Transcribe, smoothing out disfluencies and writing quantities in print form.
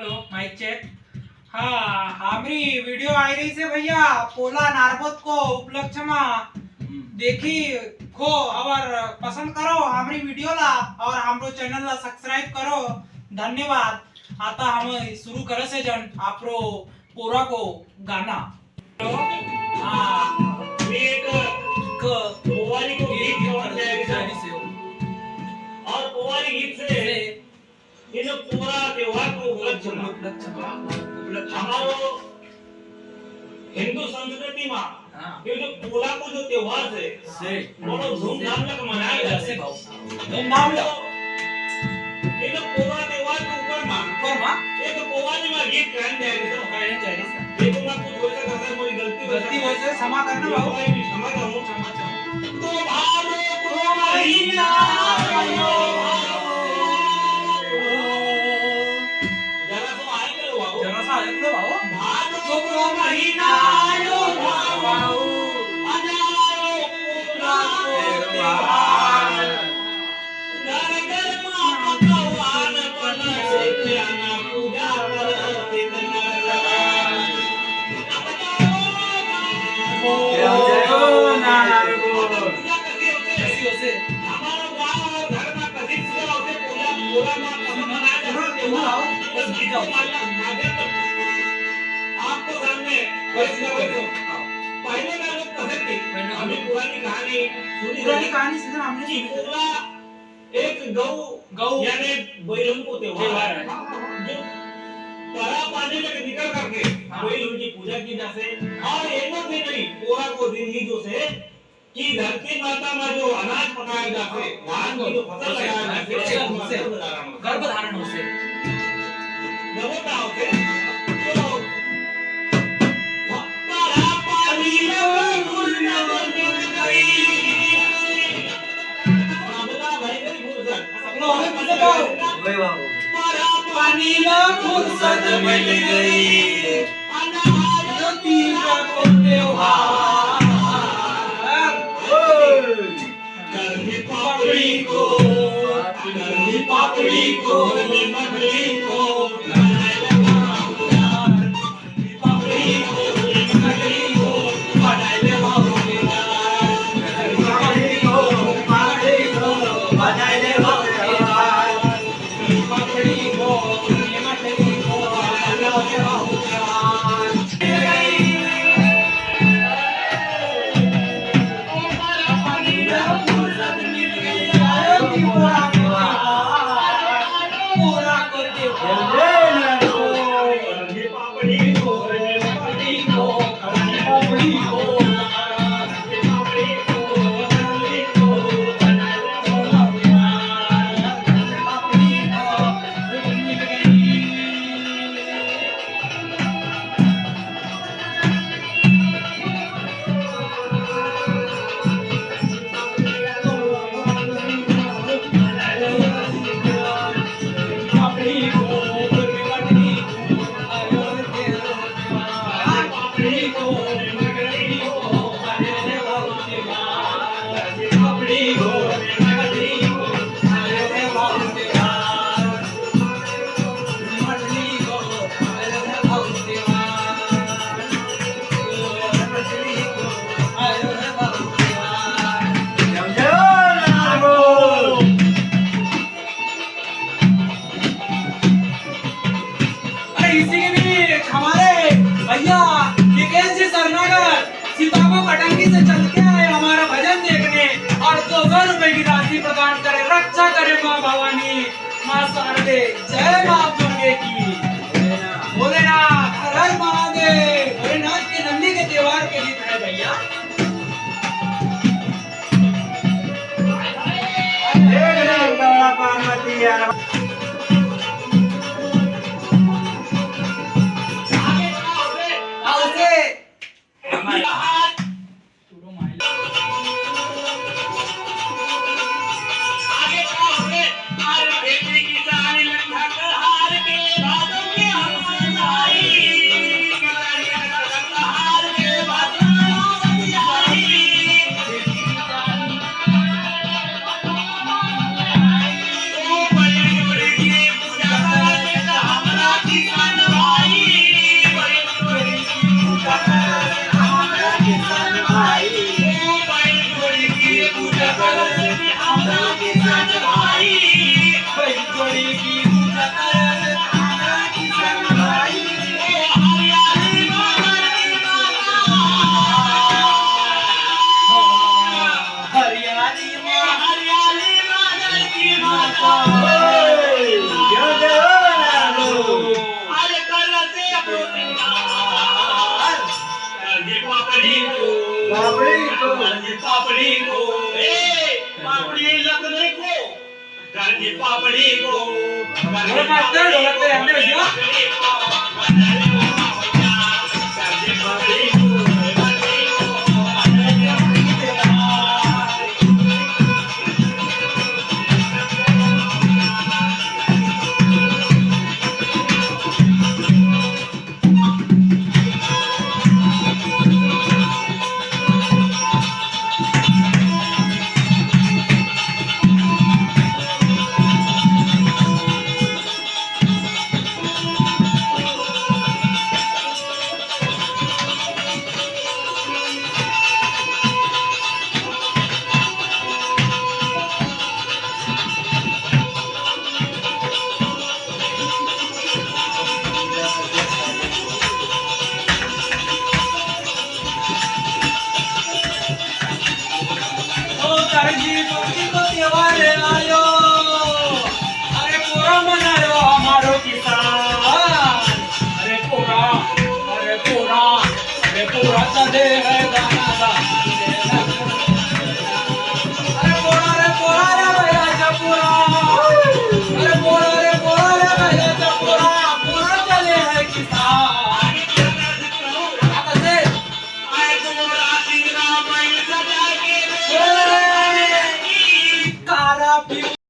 Hello mic check. हाँ हमारी video आ रही से भैया पोला नारबत को उपलक्ष्य में देखी खो और पसंद करो हमारी वीडियो ला और हमरो चैनल ला सब्सक्राइब करो। धन्यवाद। आता हम शुरू करे से जन आपरो पोरा को गाना। हाँ एक पोवाली को गीत से और पोवाली गीत से इन पूरा त्योहार को उपलक्ष्य हमारो हिंदू संस्कृति में ये जो पोला को जो त्योहार से बहुत धूमधाम से मनाया जाता है। धूमधाम से ये जो पोला त्योहार के ऊपर एक पोवाली में गीत गाने जा रहे हैं। ये तो मैं कुछ बोलता था मेरी गलती हो से क्षमा करना बाबू। क्षमा करो तो भालो को महीना आपको सामने पहले का लोग कहते थे हमने पुरानी कहानी सुनी हमने पोला एक गौ यानी बैलों को त्योहार है जो परा पानी में निकल करके बैलों की पूजा की जाते और एक दिन नहीं पोला को दिन ही जो से कि धरती माता में जो अनाज पकाया जाते धान की जो फसल लगाया जाते गर्भधारण हो से नवोता होते तो परा पानी में गुलना गई बाबा भाई मेरी फुर्सत अपना हमें फुर्सत आओ भाई बाबू परा पानी में फुर्सत मिल गई अनाज तीरा को त्योहार पापड़ी को मगरी को पटंगी से चल के आए हमारा भजन देखने और 200 रुपए की राशि प्रदान करे। रक्षा करे माँ भवानी, माँ शारदे, जय माँ दुर्गे की। भोलेनाथ हर हर महादेव। भोलेनाथ के नंदी के त्योहार के गीत है भैया। आगे पापड़ी को गाजी पापड़ी को पापड़ी लगने को गाजी पापड़ी को ढोलक मास्टर, ढोलक पे रहने भैया। गाजी पापड़ी को करजी गोपी को त्योहार आयो, अरे पूरा मनायो हमारो किसान। अरे पूरा चले है गाना अरे पूरा रे भैया चपूरा, अरे पूरा रे भैया चपूरा, पूरा चले है किसान। आता से कारा पी